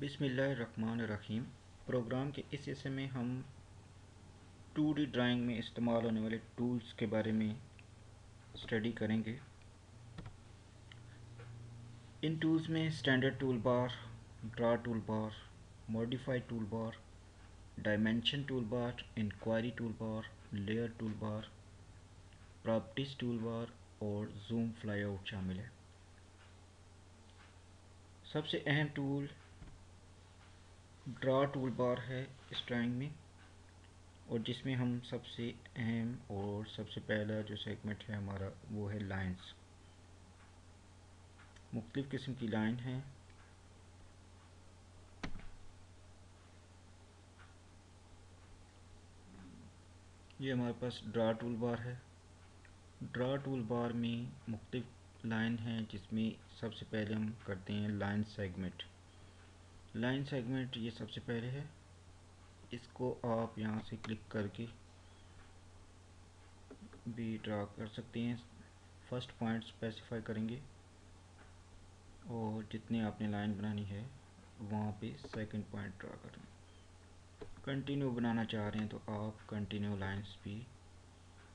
बिस्मिल्लाहिर्रहमानिर्रहीम। प्रोग्राम के इस हिस्से में हम 2D ड्राइंग में इस्तेमाल होने वाले टूल्स के बारे में स्टडी करेंगे। इन टूल्स में standard tool bar, draw tool bar, modify tool bar, dimension tool bar, inquiry tool bar, layer tool bar, properties tool bar और जूम फ्लाईआउट शामिल है। सबसे अहम टूल ड्रा टूल बार है इस ड्राइंग में, और जिसमें हम सबसे अहम और सबसे पहला जो सेगमेंट है हमारा वो है लाइंस। मुख्तलिफ़ किस्म की लाइन है। ये हमारे पास ड्रा टूल बार है। ड्रा टूल बार में मुख्तलिफ़ लाइन है, जिसमें सबसे पहले हम करते हैं लाइन सेगमेंट। लाइन सेगमेंट ये सबसे पहले है। इसको आप यहाँ से क्लिक करके भी ड्रा कर सकते हैं। फर्स्ट पॉइंट स्पेसिफाई करेंगे और जितनी आपने लाइन बनानी है वहाँ पे सेकंड पॉइंट ड्रा करें। कंटिन्यू बनाना चाह रहे हैं तो आप कंटिन्यू लाइंस भी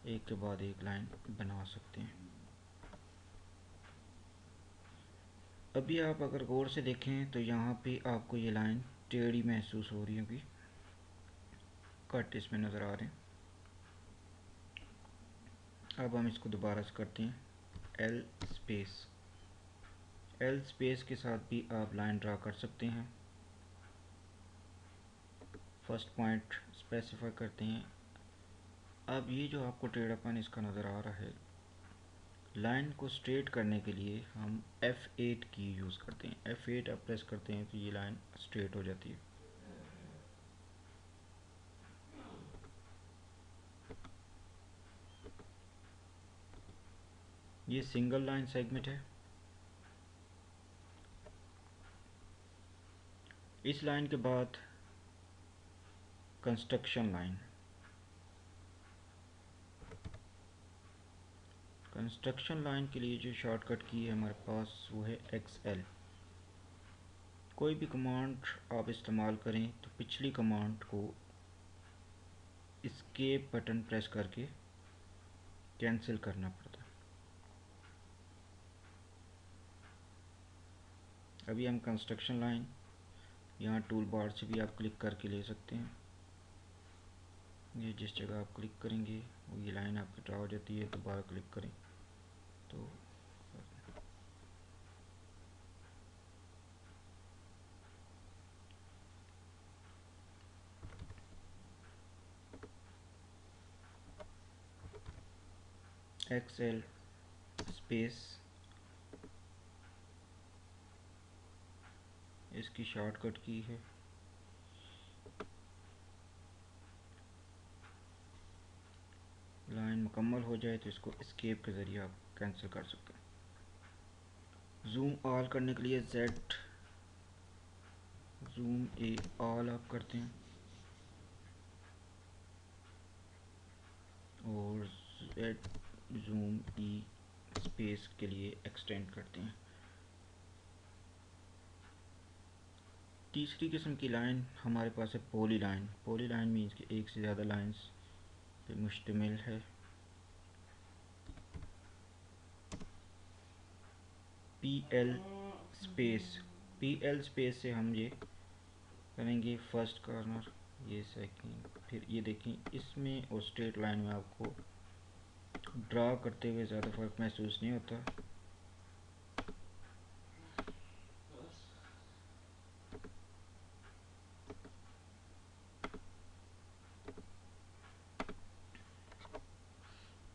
एक के बाद एक लाइन बना सकते हैं। अभी आप अगर गौर से देखें तो यहाँ पे आपको ये लाइन टेढ़ी महसूस हो रही होगी, कट इसमें नज़र आ रहे हैं। अब हम इसको दोबारा से करते हैं एल स्पेस। एल स्पेस के साथ भी आप लाइन ड्रा कर सकते हैं। फर्स्ट पॉइंट स्पेसिफाई करते हैं। अब ये जो आपको टेढ़ापन इसका नज़र आ रहा है, लाइन को स्ट्रेट करने के लिए हम F8 की यूज़ करते हैं। F8 आप प्रेस करते हैं तो ये लाइन स्ट्रेट हो जाती है। ये सिंगल लाइन सेगमेंट है। इस लाइन के बाद कंस्ट्रक्शन लाइन। कंस्ट्रक्शन लाइन के लिए जो शॉर्टकट की है हमारे पास वो है XL। कोई भी कमांड आप इस्तेमाल करें तो पिछली कमांड को एस्केप बटन प्रेस करके कैंसिल करना पड़ता है। अभी हम कंस्ट्रक्शन लाइन यहाँ टूल बार से भी आप क्लिक करके ले सकते हैं। ये जिस जगह आप क्लिक करेंगे वो ये लाइन आपकी ड्रा हो जाती है। दोबारा क्लिक करें तो XL स्पेस इसकी शॉर्टकट की है। लाइन मुकम्मल हो जाए तो इसको एस्केप के ज़रिए आप कैंसिल कर सकते हैं। जूम ऑल करने के लिए Z जूम ए ऑल आप करते हैं और Z जूम ई स्पेस के लिए एक्सटेंड करते हैं। तीसरी किस्म की लाइन हमारे पास है poly line. Poly line means कि एक से ज़्यादा लाइंस पे मुश्तमिल है। PL space. PL स्पेस से हम ये करेंगे फर्स्ट कॉर्नर, ये सेकंड, फिर ये देखें इसमें और स्ट्रेट लाइन में आपको ड्रा करते हुए ज़्यादा फ़र्क महसूस नहीं होता।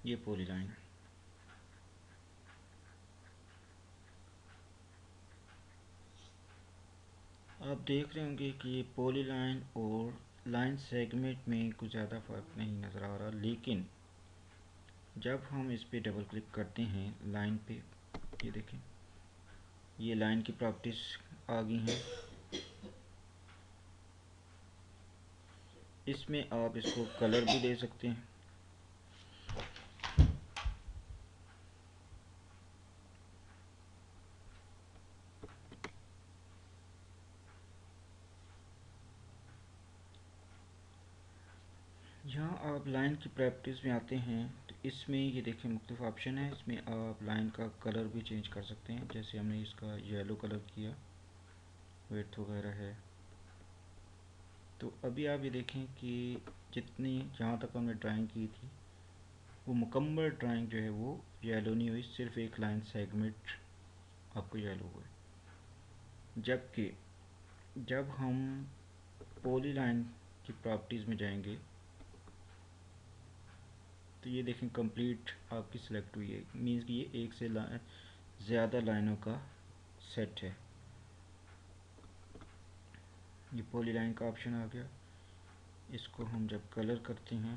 ये पॉली लाइन है। आप देख रहे होंगे कि ये पॉली लाइन और लाइन सेगमेंट में कुछ ज़्यादा फ़र्क नहीं नज़र आ रहा, लेकिन जब हम इस पे डबल क्लिक करते हैं लाइन पे, ये देखें ये लाइन की प्रॉपर्टीज आ गई हैं। इसमें आप इसको कलर भी दे सकते हैं। यहाँ आप लाइन की प्रैक्टिस में आते हैं तो इसमें ये देखिए मुख्तलिफ ऑप्शन है। इसमें आप लाइन का कलर भी चेंज कर सकते हैं, जैसे हमने इसका येलो कलर किया, विड्थ वगैरह है। तो अभी आप ये देखें कि जितनी जहाँ तक हमने ड्राइंग की थी वो मुकम्मल ड्राइंग जो है वो येलो नहीं हुई, सिर्फ एक लाइन सेगमेंट आपको येलो हुआ है। जबकि जब हम पॉली लाइन की प्रॉपर्टीज़ में जाएंगे तो ये देखें कंप्लीट आपकी सिलेक्ट हुई है, मीन्स कि ये एक से ज़्यादा लाइनों का सेट है। ये पॉली लाइन का ऑप्शन आ गया। इसको हम जब कलर करते हैं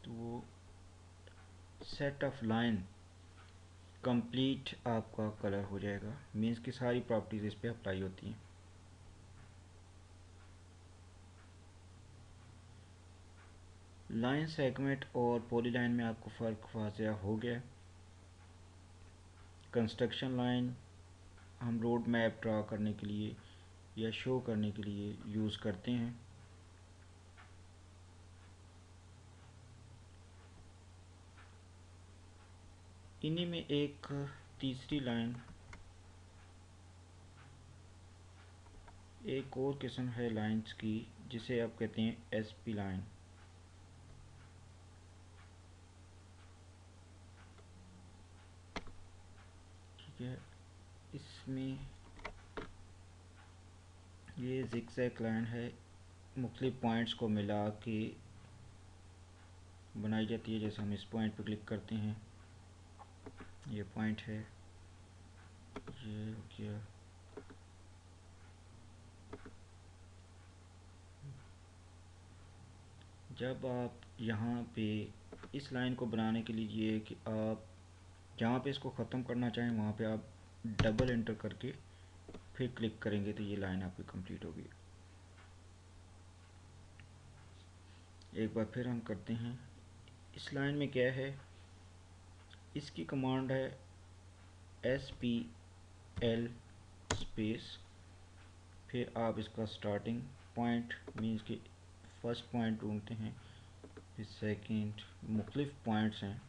तो वो सेट ऑफ लाइन कंप्लीट आपका कलर हो जाएगा, मीन्स कि सारी प्रॉपर्टीज इस पे अप्लाई होती हैं। लाइन सेगमेंट और पॉली लाइन में आपको फ़र्क वाज़ेह हो गया। कंस्ट्रक्शन लाइन हम रोड मैप ड्रा करने के लिए या शो करने के लिए यूज़ करते हैं। इन्हीं में एक तीसरी लाइन, एक और किस्म है लाइंस की जिसे आप कहते हैं एसपी लाइन। ठीक है, इसमें ये ज़िगज़ैग लाइन है, मुख्तलिफ पॉइंट्स को मिला के बनाई जाती है। जैसे हम इस पॉइंट पर क्लिक करते हैं, ये पॉइंट है, ये क्या जब आप यहाँ पे इस लाइन को बनाने के लिए ये कि आप जहाँ पे इसको ख़त्म करना चाहें वहाँ पे आप डबल एंटर करके फिर क्लिक करेंगे तो ये लाइन आपकी कंप्लीट होगी। एक बार फिर हम करते हैं। इस लाइन में क्या है, इसकी कमांड है SPL स्पेस, फिर आप इसका स्टार्टिंग पॉइंट मीन्स कि फर्स्ट पॉइंट ढूंढते हैं, फिर सेकंड, मुख्तलिफ पॉइंट्स हैं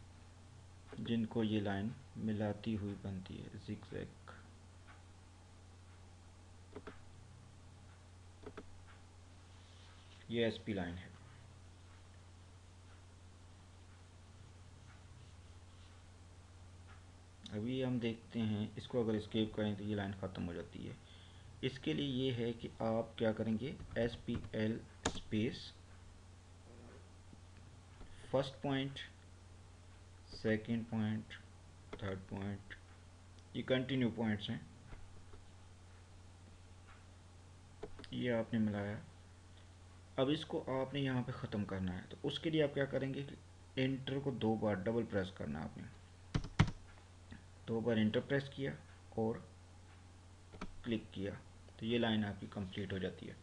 जिनको ये लाइन मिलाती हुई बनती है ज़िगज़ैग। ये SP लाइन है। अभी हम देखते हैं, इसको अगर एस्केप करें तो ये लाइन ख़त्म हो जाती है। इसके लिए ये है कि आप क्या करेंगे, SPL space, first point, second point, third point, ये कंटिन्यू पॉइंट्स हैं, ये आपने मिलाया। अब इसको आपने यहाँ पे ख़त्म करना है तो उसके लिए आप क्या करेंगे कि एंटर को 2 बार डबल प्रेस करना है। आपने 2 बार एंटर प्रेस किया और क्लिक किया तो ये लाइन आपकी कंप्लीट हो जाती है।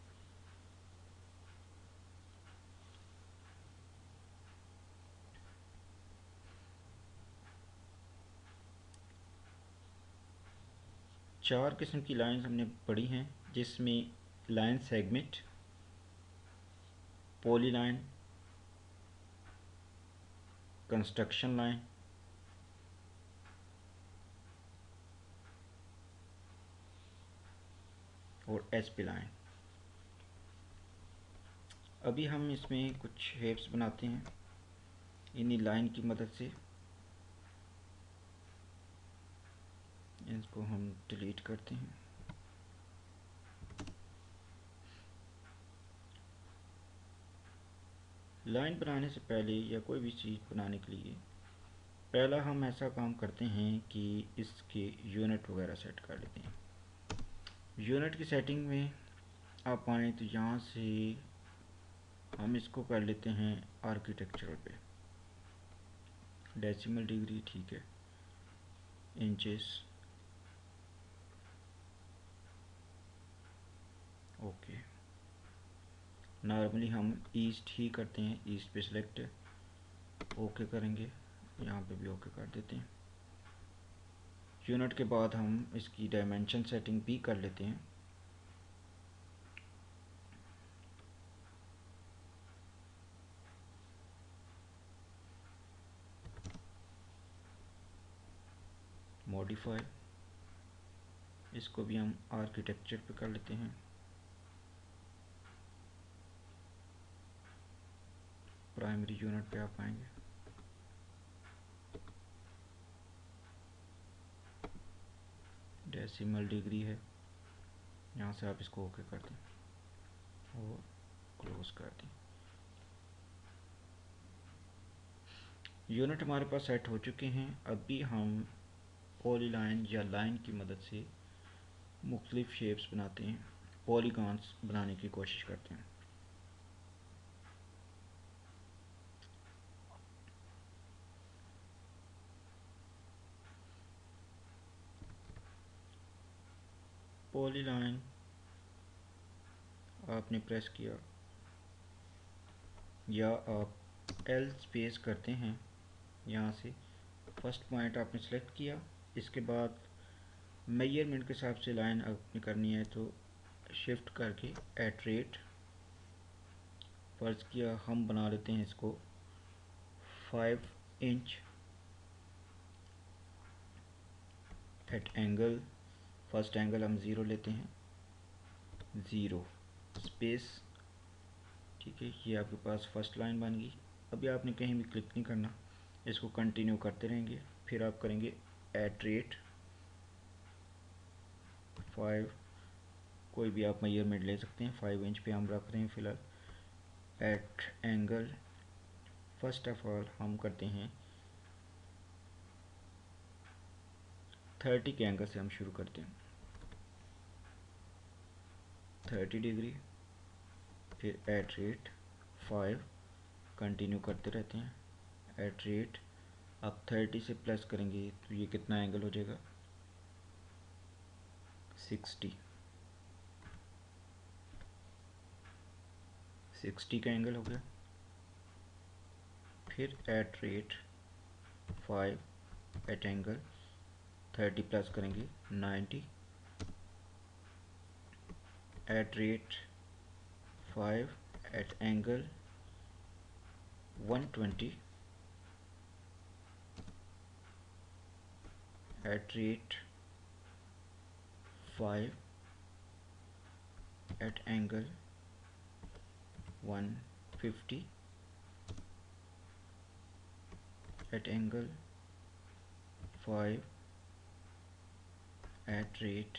चार किस्म की लाइंस हमने पढ़ी हैं, जिसमें line segment, poly line, construction line और एसपी लाइन। अभी हम इसमें कुछ शेप्स बनाते हैं इन्हीं लाइन की मदद से। इसको हम डिलीट करते हैं। लाइन बनाने से पहले या कोई भी चीज़ बनाने के लिए पहला हम ऐसा काम करते हैं कि इसके यूनिट वगैरह सेट कर लेते हैं। यूनिट की सेटिंग में आप आएँ तो यहाँ से हम इसको कर लेते हैं आर्किटेक्चरल पे, डेसिमल डिग्री, ठीक है, इंचेस, ओके। नॉर्मली हम ईस्ट ही करते हैं, ईस्ट पे सिलेक्ट है, ओके करेंगे, यहाँ पे भी ओके कर देते हैं। यूनिट के बाद हम इसकी डायमेंशन सेटिंग भी कर लेते हैं। मॉडिफाई, इसको भी हम आर्किटेक्चर पे कर लेते हैं। प्राइमरी यूनिट पे आप आएंगे, डेसिमल डिग्री है, यहाँ से आप इसको ओके कर दें और क्लोज कर दें। यूनिट हमारे पास सेट हो चुके हैं। अभी हम पॉलीलाइन या लाइन की मदद से मुख्तलिफ शेप्स बनाते हैं, पॉलीगॉन्स बनाने की कोशिश करते हैं। पॉलीलाइन आपने प्रेस किया या आप एल स्पेस करते हैं, यहाँ से फर्स्ट पॉइंट आपने सेलेक्ट किया, इसके बाद मेजरमेंट के हिसाब से लाइन आपने करनी है तो शिफ्ट करके एट फर्ज किया हम बना लेते हैं इसको 5 inch at angle, first angle हम 0 लेते हैं, 0 स्पेस। ठीक है, ये आपके पास फर्स्ट लाइन बन गई। अभी आपने कहीं भी क्लिक नहीं करना, इसको कंटिन्यू करते रहेंगे। फिर आप करेंगे एट 5, कोई भी आप मेजरमेंट ले सकते हैं, 5 इंच पे हम रख रहे हैं फ़िलहाल। At angle, first of all हम करते हैं 30 के एंगल से हम शुरू करते हैं, 30 डिग्री। फिर एट 5 कंटिन्यू करते रहते हैं, एट आप 30 से प्लस करेंगे तो ये कितना एंगल हो जाएगा, 60 का एंगल हो गया। फिर एट 5 एट एंगल 30 प्लस करेंगे 90, at 5 at angle 120, at 5 at angle 150, at angle 5 at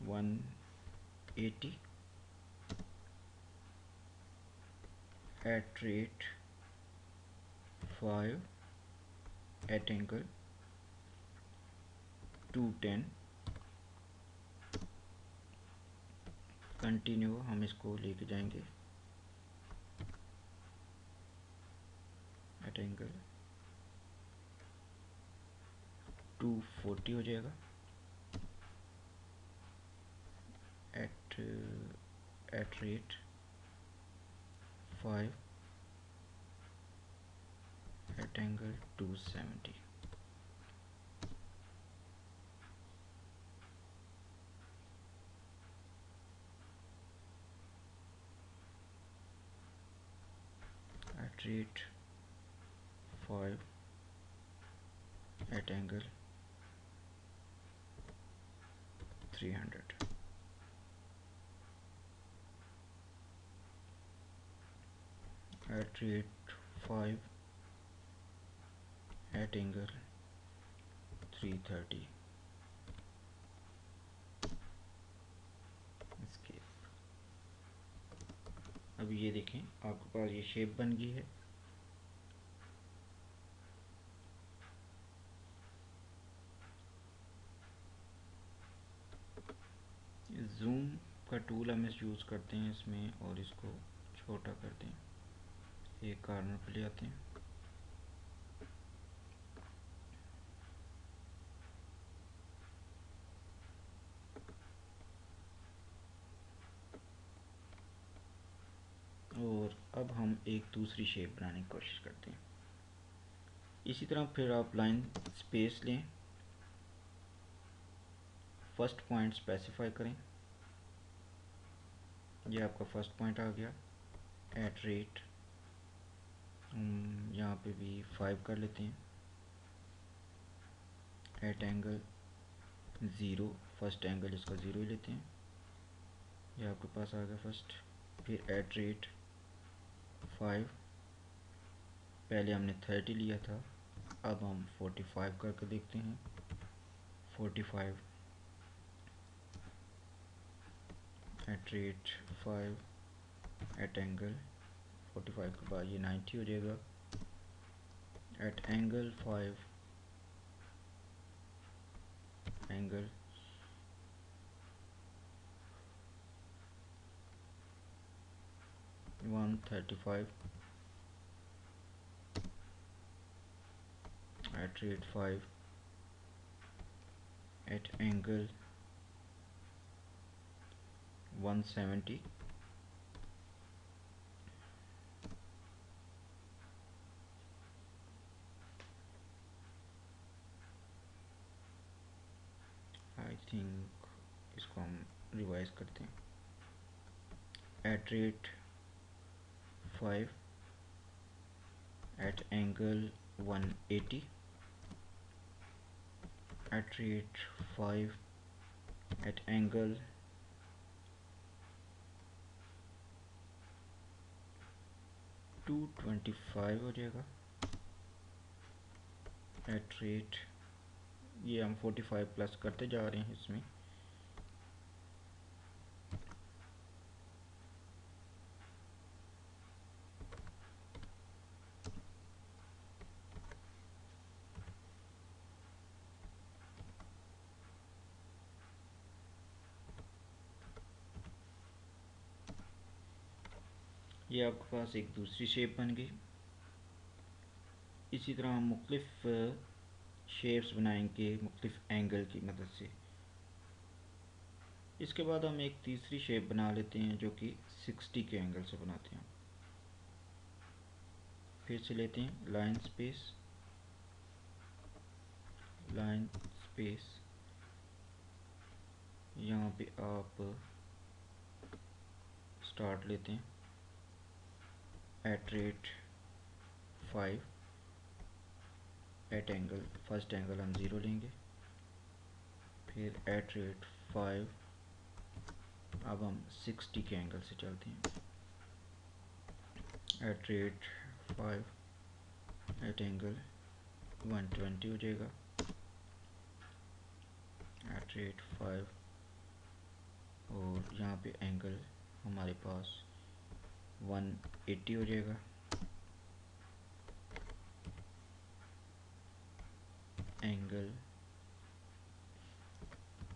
180, at 5 at angle 210। Continue हम इसको लेके जाएंगे एट एंगल 240 हो जाएगा, at 5 at angle 270। At 5 at angle 300, at 5 at angle 330। इसके अब ये देखें आपके पास ये शेप बन गई है। जूम का टूल हम यूज़ करते हैं इसमें और इसको छोटा करते हैं, एक कॉर्नर पे ले आते हैं। और अब हम एक दूसरी शेप बनाने की कोशिश करते हैं। इसी तरह फिर आप लाइन स्पेस लें, फर्स्ट पॉइंट स्पेसिफाई करें, ये आपका फर्स्ट पॉइंट आ गया। एट यहाँ पे भी 5 कर लेते हैं, एट एंगल 0, फर्स्ट एंगल इसका 0 ही लेते हैं, ये आपके पास आ गया फर्स्ट। फिर एट रेट 5, पहले हमने 30 लिया था, अब हम 45 करके देखते हैं। 45 एट रेट 5 एट एंगल 45 के बाद ये 90 हो जाएगा। At angle 5 angle 135 at rate 5 at angle 170 I think इसको हम रिवाइज करते हैं। At rate 5 at angle 180 at rate 5 at angle 225 हो जाएगा। एट रेट, ये हम 45 प्लस करते जा रहे हैं इसमें। ये आपके पास एक दूसरी शेप बन गई। इसी तरह हम मुख्तलिफ शेप्स बनाएंगे मुख्तलिफ एंगल की मदद से। इसके बाद हम एक तीसरी शेप बना लेते हैं जो कि 60 के एंगल से बनाते हैं। फिर से लेते हैं लाइन स्पेस, लाइन स्पेस, यहाँ पे आप स्टार्ट लेते हैं। At rate 5 at angle, first angle हम 0 लेंगे। फिर एट रेट 5, अब हम 60 के एंगल से चलते हैं। एट रेट 5 एट एंगल 120 हो जाएगा। एट रेट 5 और यहाँ पे एंगल हमारे पास 180 हो जाएगा। Angle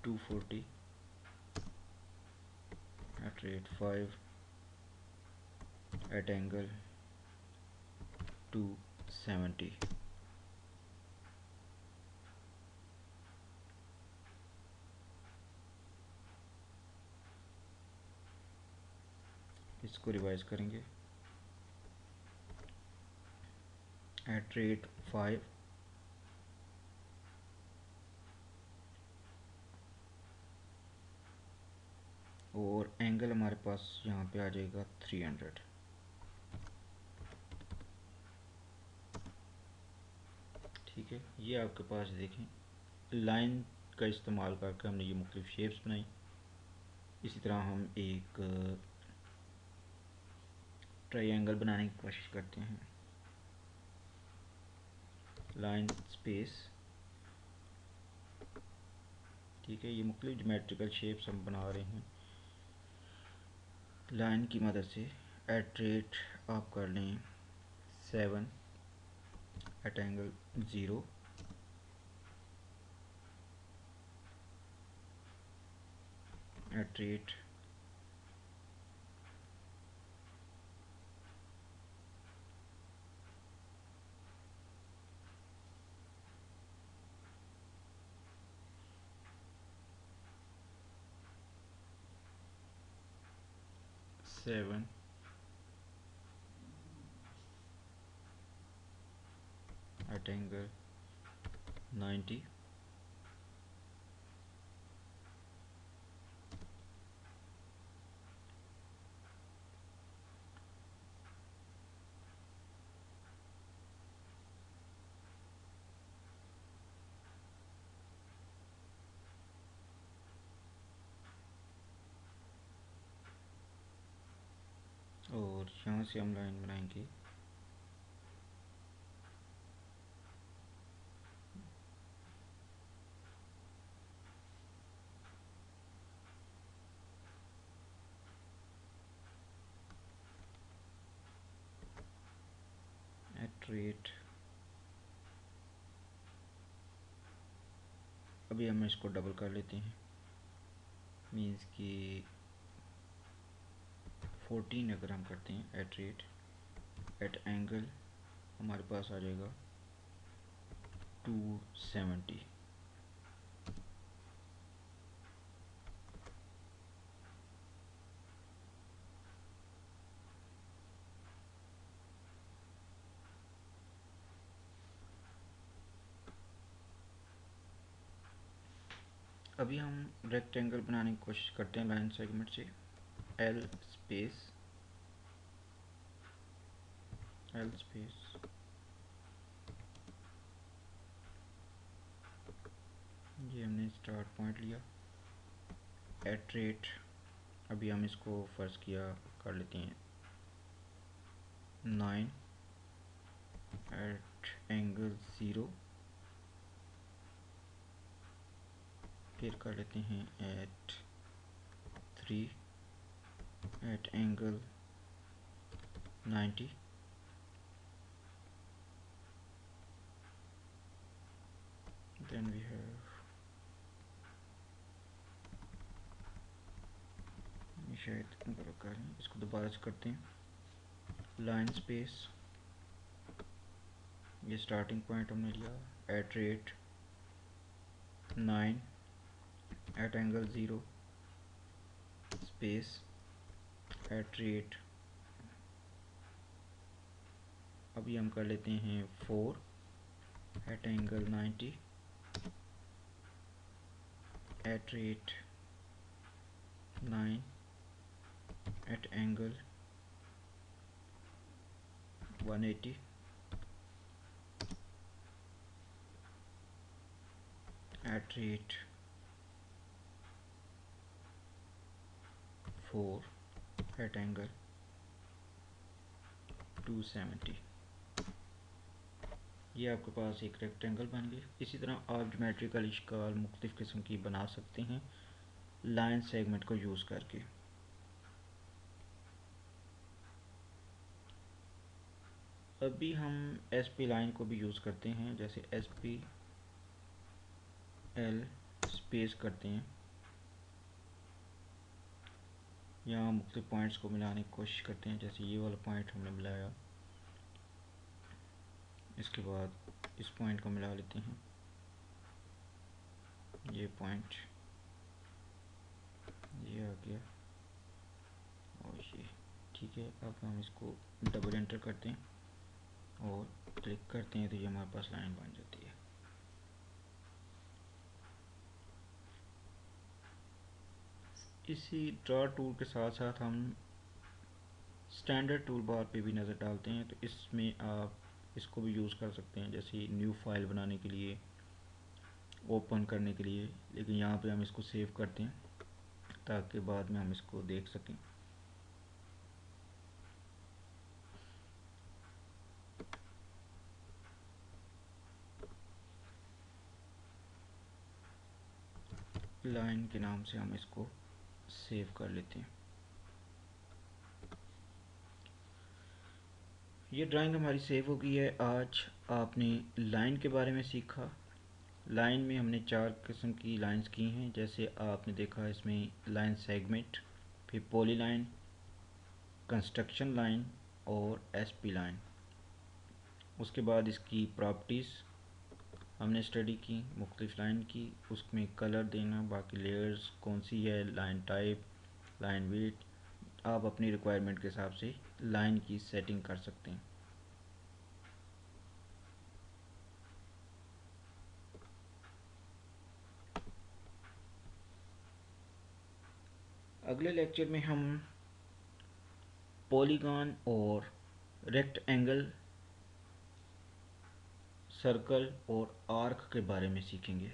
240 at rate 5 at angle 270। इसको रिवाइज करेंगे। एट रेट 5 और एंगल हमारे पास यहाँ पे आ जाएगा 300। ठीक है, ये आपके पास देखें लाइन का इस्तेमाल करके हमने ये मुख्तलिफ शेप्स बनाई। इसी तरह हम एक ट्रायंगल बनाने की कोशिश करते हैं। लाइन स्पेस, ठीक है, ये मुख्तलिफ ज्योमेट्रिकल शेप्स हम बना रहे हैं लाइन की मदद से। एट रेट आप कर लें 7 at angle 0 at rate 7 at angle 90 और यहाँ से हम लाइन बनाएंगे एट रेट, अभी हम इसको डबल कर लेते हैं, मीन्स कि 14 अगर हम करते हैं एट रेट, एट एंगल हमारे पास आ जाएगा 270। अभी हम रेक्टेंगल बनाने की कोशिश करते हैं लाइन सेगमेंट से। एल स्पेस, एल स्पेस, ये हमने स्टार्ट पॉइंट लिया। एट रेट, अभी हम इसको फर्स्ट किया कर लेते हैं 9, एट एंगल 0, फिर कर लेते हैं at 3, at angle 90, then we have, शायद गलत कर रहे हैं, इसको दोबारा से करते हैं। लाइन स्पेस, ये स्टार्टिंग पॉइंट हमने लिया। At rate 9, at angle 0, space, at rate, अभी हम कर लेते हैं 4, at angle 90, at rate 9, at angle 180, at rate 4, at angle 270। ये आपके पास एक रेक्टेंगल बन गई। इसी तरह आप ज्योमेट्रिकल इश्काल मुख्तलिफ़ किस्म की बना सकते हैं लाइन सेगमेंट को यूज़ करके। अभी हम एस पी लाइन को भी यूज़ करते हैं, जैसे एस पी एल स्पेस करते हैं, यहाँ मुख्तलिफ़ पॉइंट्स को मिलाने की कोशिश करते हैं। जैसे ये वाला पॉइंट हमने मिलाया, इसके बाद इस पॉइंट को मिला लेते हैं, ये पॉइंट ये आ गया और ये ठीक है। अब हम इसको डबल एंटर करते हैं और क्लिक करते हैं तो ये हमारे पास लाइन बन जाती है। इसी ड्रॉ टूल के साथ साथ हम स्टैंडर्ड टूल बार पे भी नज़र डालते हैं, तो इसमें आप इसको भी यूज़ कर सकते हैं, जैसे न्यू फाइल बनाने के लिए, ओपन करने के लिए। लेकिन यहाँ पे हम इसको सेव करते हैं ताकि बाद में हम इसको देख सकें। लाइन के नाम से हम इसको सेव कर लेते हैं। ये ड्राइंग हमारी सेव हो गई है। आज आपने लाइन के बारे में सीखा। लाइन में हमने 4 किस्म की लाइंस की हैं, जैसे आपने देखा इसमें लाइन सेगमेंट, फिर पॉली लाइन, कंस्ट्रक्शन लाइन और एसपी लाइन। उसके बाद इसकी प्रॉपर्टीज़ हमने स्टडी की, मुख्तलिफ लाइन की, उसमें कलर देना, बाकी लेयर्स कौन सी है, लाइन टाइप, लाइन वेट, आप अपनी रिक्वायरमेंट के हिसाब से लाइन की सेटिंग कर सकते हैं। अगले लेक्चर में हम पॉलीगॉन और रेक्टेंगल, सर्कल और आर्क के बारे में सीखेंगे।